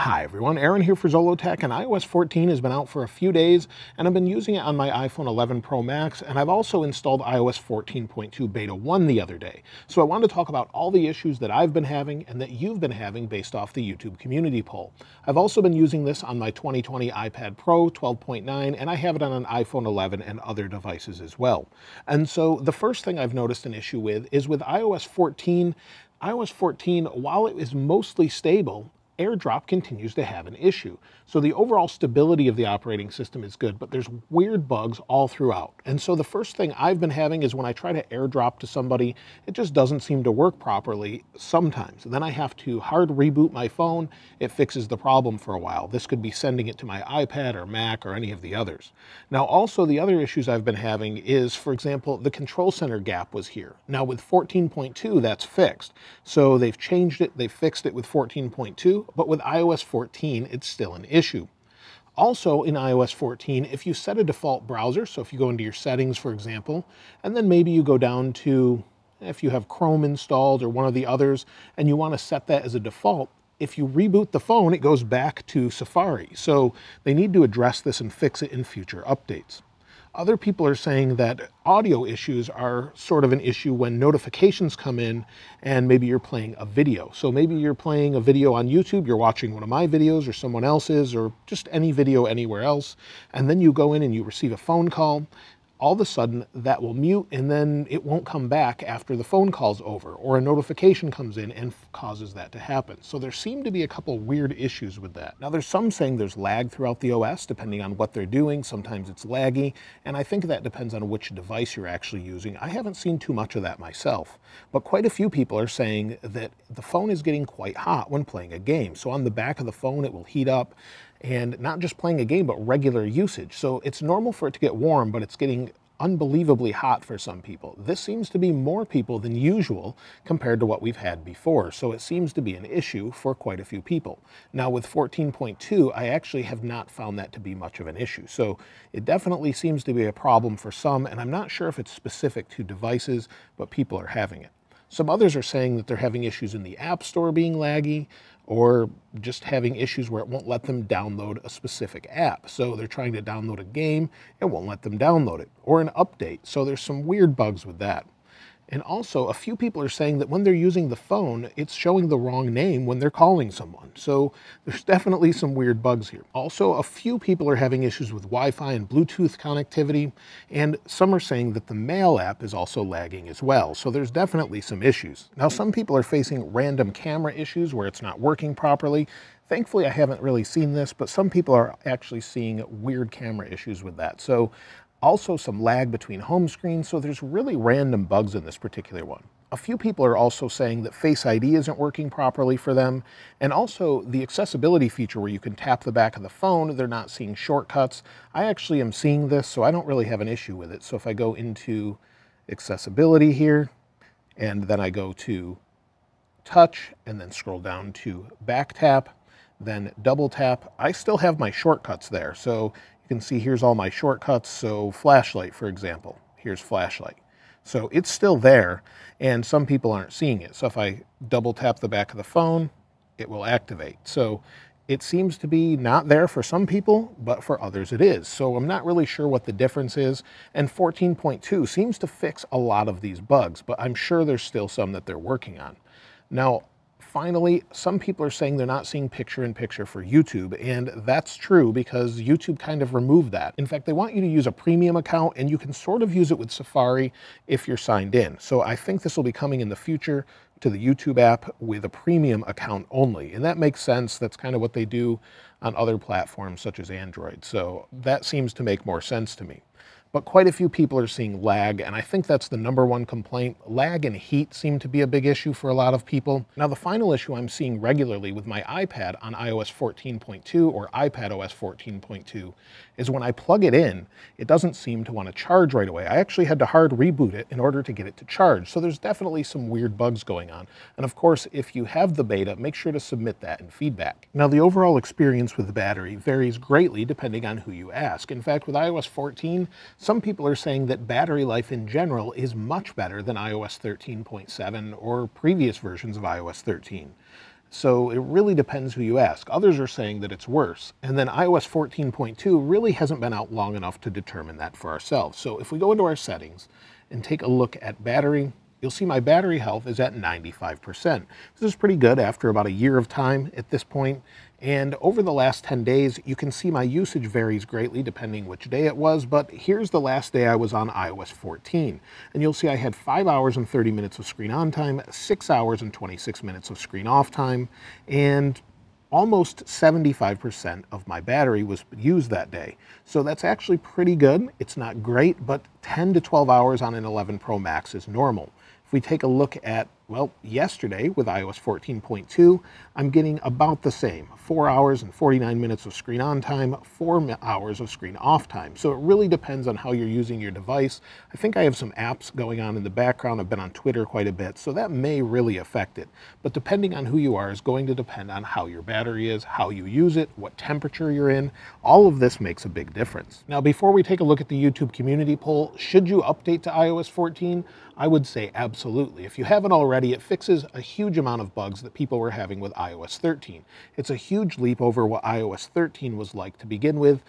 Hi everyone, Aaron here for Zollotech, and iOS 14 has been out for a few days, and I've been using it on my iPhone 11 Pro Max, and I've also installed iOS 14.2 Beta 1 the other day. So I wanted to talk about all the issues that I've been having and that you've been having based off the YouTube community poll. I've also been using this on my 2020 iPad Pro 12.9, and I have it on an iPhone 11 and other devices as well. And so the first thing I've noticed an issue with is with iOS 14. iOS 14, while it is mostly stable, AirDrop continues to have an issue. So the overall stability of the operating system is good, but there's weird bugs all throughout. And so the first thing I've been having is when I try to AirDrop to somebody, it just doesn't seem to work properly sometimes. Then I have to hard reboot my phone. It fixes the problem for a while. This could be sending it to my iPad or Mac or any of the others. Now also the other issues I've been having is, for example, the control center gap was here. Now with 14.2, that's fixed. So they've changed it, they've fixed it with 14.2. But with iOS 14, it's still an issue. Also in iOS 14, if you set a default browser, so if you go into your settings, for example, and then maybe you go down to, if you have Chrome installed or one of the others, and you want to set that as a default, if you reboot the phone, it goes back to Safari. So they need to address this and fix it in future updates. Other people are saying that audio issues are sort of an issue when notifications come in and maybe you're playing a video. So maybe you're playing a video on YouTube, you're watching one of my videos or someone else's or just any video anywhere else, and then you go in and you receive a phone call. All of a sudden that will mute and then it won't come back after the phone call's over, or a notification comes in and causes that to happen. So there seem to be a couple weird issues with that. Now there's some saying there's lag throughout the OS depending on what they're doing. Sometimes it's laggy, and I think that depends on which device you're actually using. I haven't seen too much of that myself, but quite a few people are saying that the phone is getting quite hot when playing a game. So on the back of the phone it will heat up, and not just playing a game, but regular usage. So it's normal for it to get warm, but it's getting unbelievably hot for some people. This seems to be more people than usual compared to what we've had before. So it seems to be an issue for quite a few people. Now with 14.2, I actually have not found that to be much of an issue. So it definitely seems to be a problem for some, and I'm not sure if it's specific to devices, but people are having it. Some others are saying that they're having issues in the App Store being laggy, or just having issues where it won't let them download a specific app. So they're trying to download a game, it won't let them download it, or an update. So there's some weird bugs with that. And also, a few people are saying that when they're using the phone, it's showing the wrong name when they're calling someone. So there's definitely some weird bugs here. Also, a few people are having issues with Wi-Fi and Bluetooth connectivity, and some are saying that the Mail app is also lagging as well. So there's definitely some issues. Now, some people are facing random camera issues where it's not working properly. Thankfully, I haven't really seen this, but some people are actually seeing weird camera issues with that. So also some lag between home screens, so there's really random bugs in this particular one. A few people are also saying that Face ID isn't working properly for them, and also the accessibility feature where you can tap the back of the phone, they're not seeing shortcuts. I actually am seeing this, so I don't really have an issue with it. So if I go into accessibility here, and then I go to touch, and then scroll down to back tap, then double tap, I still have my shortcuts there. So you can see here's all my shortcuts. So flashlight, for example, here's flashlight. So it's still there, and some people aren't seeing it. So if I double tap the back of the phone, it will activate. So it seems to be not there for some people, but for others it is. So I'm not really sure what the difference is. And 14.2 seems to fix a lot of these bugs, but I'm sure there's still some that they're working on. Now, finally, some people are saying they're not seeing picture-in-picture for YouTube, and that's true because YouTube kind of removed that. In fact, they want you to use a premium account, and you can sort of use it with Safari if you're signed in. So I think this will be coming in the future to the YouTube app with a premium account only, and that makes sense. That's kind of what they do on other platforms such as Android. So that seems to make more sense to me. But quite a few people are seeing lag, and I think that's the #1 complaint. Lag and heat seem to be a big issue for a lot of people. Now, the final issue I'm seeing regularly with my iPad on iOS 14.2 or iPadOS 14.2 is when I plug it in, it doesn't seem to want to charge right away. I actually had to hard reboot it in order to get it to charge. So there's definitely some weird bugs going on. And of course, if you have the beta, make sure to submit that in feedback. Now, the overall experience with the battery varies greatly depending on who you ask. In fact, with iOS 14, some people are saying that battery life in general is much better than iOS 13.7 or previous versions of iOS 13. So it really depends who you ask. Others are saying that it's worse. And then iOS 14.2 really hasn't been out long enough to determine that for ourselves. So if we go into our settings and take a look at battery, you'll see my battery health is at 95%. This is pretty good after about a year of time at this point. And over the last 10 days, you can see my usage varies greatly depending which day it was, but here's the last day I was on iOS 14. And you'll see I had 5 hours and 30 minutes of screen on time, 6 hours and 26 minutes of screen off time, and almost 75% of my battery was used that day. So that's actually pretty good. It's not great, but 10 to 12 hours on an 11 Pro Max is normal. If we take a look at, well, yesterday with iOS 14.2, I'm getting about the same, 4 hours and 49 minutes of screen on time, 4 hours of screen off time. So it really depends on how you're using your device. I think I have some apps going on in the background. I've been on Twitter quite a bit, so that may really affect it. But depending on who you are is going to depend on how your battery is, how you use it, what temperature you're in. All of this makes a big difference. Now, before we take a look at the YouTube community poll, should you update to iOS 14? I would say absolutely. If you haven't already, it fixes a huge amount of bugs that people were having with iOS 13. It's a huge leap over what iOS 13 was like to begin with.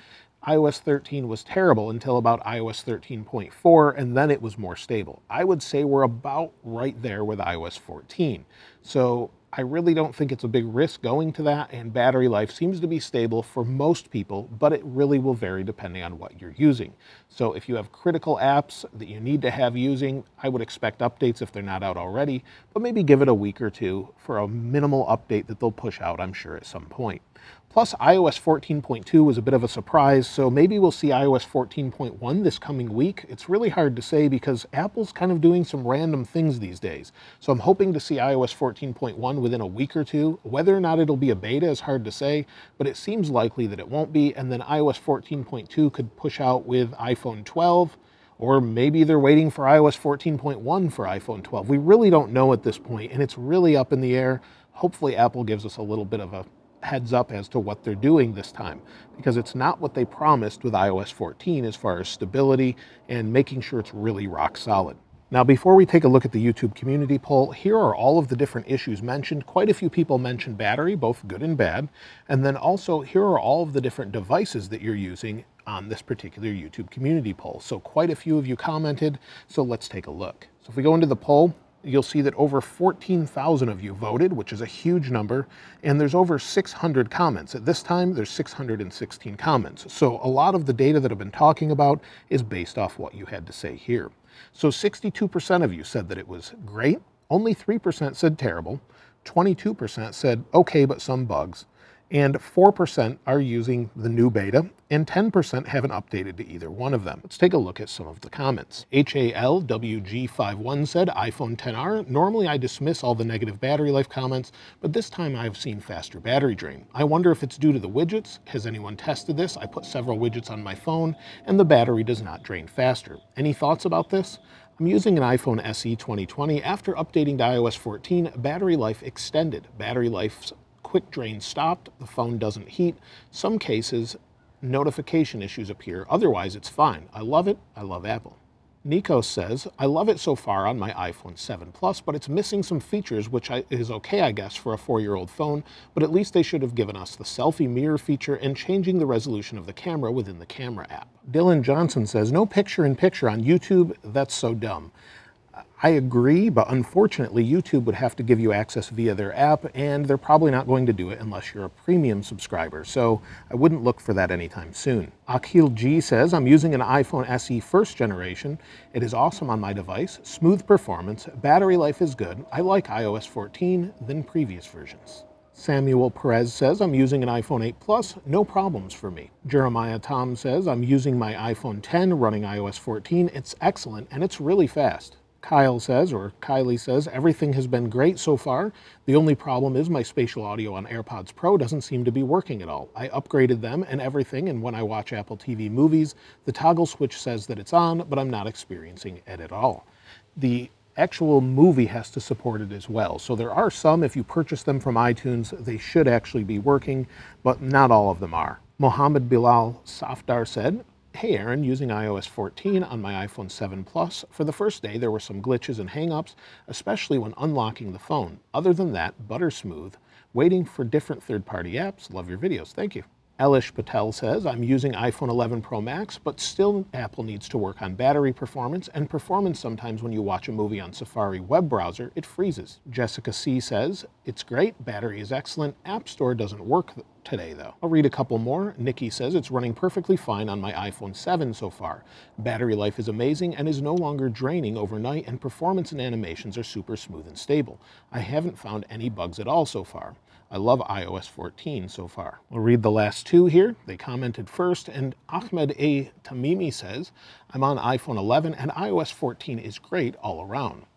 iOS 13 was terrible until about iOS 13.4, and then it was more stable. I would say we're about right there with iOS 14. So I really don't think it's a big risk going to that, and battery life seems to be stable for most people, but it really will vary depending on what you're using. So if you have critical apps that you need to have using, I would expect updates if they're not out already, but maybe give it a week or two for a minimal update that they'll push out, I'm sure, at some point. Plus, iOS 14.2 was a bit of a surprise, so maybe we'll see iOS 14.1 this coming week. It's really hard to say because Apple's kind of doing some random things these days. So I'm hoping to see iOS 14.1 within a week or two. Whether or not it'll be a beta is hard to say, but it seems likely that it won't be. And then iOS 14.2 could push out with iPhone 12, or maybe they're waiting for iOS 14.1 for iPhone 12. We really don't know at this point, and it's really up in the air. Hopefully Apple gives us a little bit of a heads up as to what they're doing this time, because it's not what they promised with iOS 14 as far as stability and making sure it's really rock solid. Now, before we take a look at the YouTube community poll, here are all of the different issues mentioned. Quite a few people mentioned battery, both good and bad. And then also here are all of the different devices that you're using on this particular YouTube community poll. So quite a few of you commented, so let's take a look. So if we go into the poll, you'll see that over 14,000 of you voted, which is a huge number, and there's over 600 comments. At this time, there's 616 comments. So a lot of the data that I've been talking about is based off what you had to say here. So 62% of you said that it was great, only 3% said terrible, 22% said okay but some bugs, and 4% are using the new beta, and 10% haven't updated to either one of them. Let's take a look at some of the comments. HALWG51 said, iPhone XR, normally I dismiss all the negative battery life comments, but this time I've seen faster battery drain. I wonder if it's due to the widgets. Has anyone tested this? I put several widgets on my phone, and the battery does not drain faster. Any thoughts about this? I'm using an iPhone SE 2020. After updating to iOS 14, battery life extended. Battery life's quick drain stopped, the phone doesn't heat. Some cases, notification issues appear. Otherwise, it's fine. I love it. I love Apple. Nico says, I love it so far on my iPhone 7 Plus, but it's missing some features, which is okay, I guess, for a 4-year-old phone, but at least they should have given us the selfie mirror feature and changing the resolution of the camera within the camera app. Dylan Johnson says, no picture-in-picture on YouTube. That's so dumb. I agree, but unfortunately, YouTube would have to give you access via their app, and they're probably not going to do it unless you're a premium subscriber, so I wouldn't look for that anytime soon. Akhil G says, I'm using an iPhone SE first generation. It is awesome on my device, smooth performance, battery life is good. I like iOS 14 than previous versions. Samuel Perez says, I'm using an iPhone 8 Plus, no problems for me. Jeremiah Tom says, I'm using my iPhone 10 running iOS 14. It's excellent, and it's really fast. Kyle says, or Kylie says, everything has been great so far. The only problem is my spatial audio on AirPods Pro doesn't seem to be working at all. I upgraded them and everything, and when I watch Apple TV movies, the toggle switch says that it's on, but I'm not experiencing it at all. The actual movie has to support it as well. So there are some, if you purchase them from iTunes, they should actually be working, but not all of them are. Mohammed Bilal Safdar said, hey Aaron, using iOS 14 on my iPhone 7 Plus. For the first day, there were some glitches and hang-ups, especially when unlocking the phone. Other than that, butter smooth. Waiting for different third-party apps. Love your videos. Thank you. Elish Patel says, I'm using iPhone 11 Pro Max, but still Apple needs to work on battery performance and performance sometimes when you watch a movie on Safari web browser, it freezes. Jessica C says, it's great, battery is excellent, App Store doesn't work today though. I'll read a couple more. Nikki says, it's running perfectly fine on my iPhone 7 so far. Battery life is amazing and is no longer draining overnight, and performance and animations are super smooth and stable. I haven't found any bugs at all so far. I love iOS 14 so far. We'll read the last two here. They commented first, and Ahmed A. Tamimi says, I'm on iPhone 11 and iOS 14 is great all around.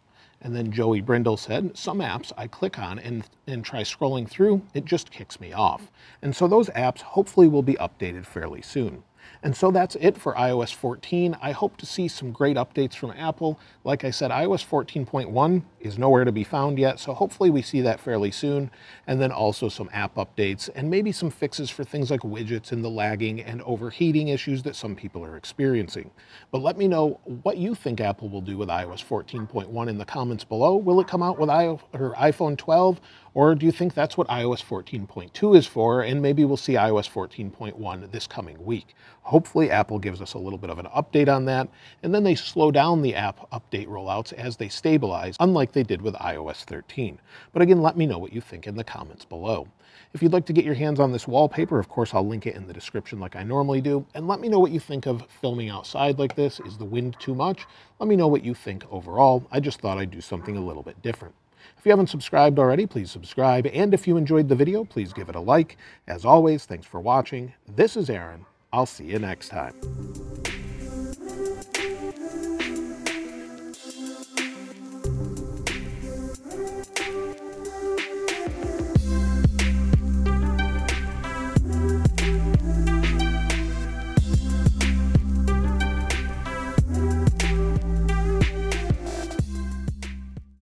And then Joey Brindle said, some apps I click on and try scrolling through, it just kicks me off. And so those apps hopefully will be updated fairly soon. And so that's it for iOS 14. I hope to see some great updates from Apple. Like I said, iOS 14.1 is nowhere to be found yet, so hopefully we see that fairly soon. And then also some app updates and maybe some fixes for things like widgets and the lagging and overheating issues that some people are experiencing. But let me know what you think Apple will do with iOS 14.1 in the comments below. Will it come out with iPhone 12? Or do you think that's what iOS 14.2 is for, and maybe we'll see iOS 14.1 this coming week? Hopefully Apple gives us a little bit of an update on that, and then they slow down the app update rollouts as they stabilize, unlike they did with iOS 13. But again, let me know what you think in the comments below. If you'd like to get your hands on this wallpaper, of course, I'll link it in the description like I normally do. And let me know what you think of filming outside like this. Is the wind too much? Let me know what you think overall. I just thought I'd do something a little bit different. If you haven't subscribed already, please subscribe. And if you enjoyed the video, please give it a like. As always, thanks for watching. This is Aaron. I'll see you next time.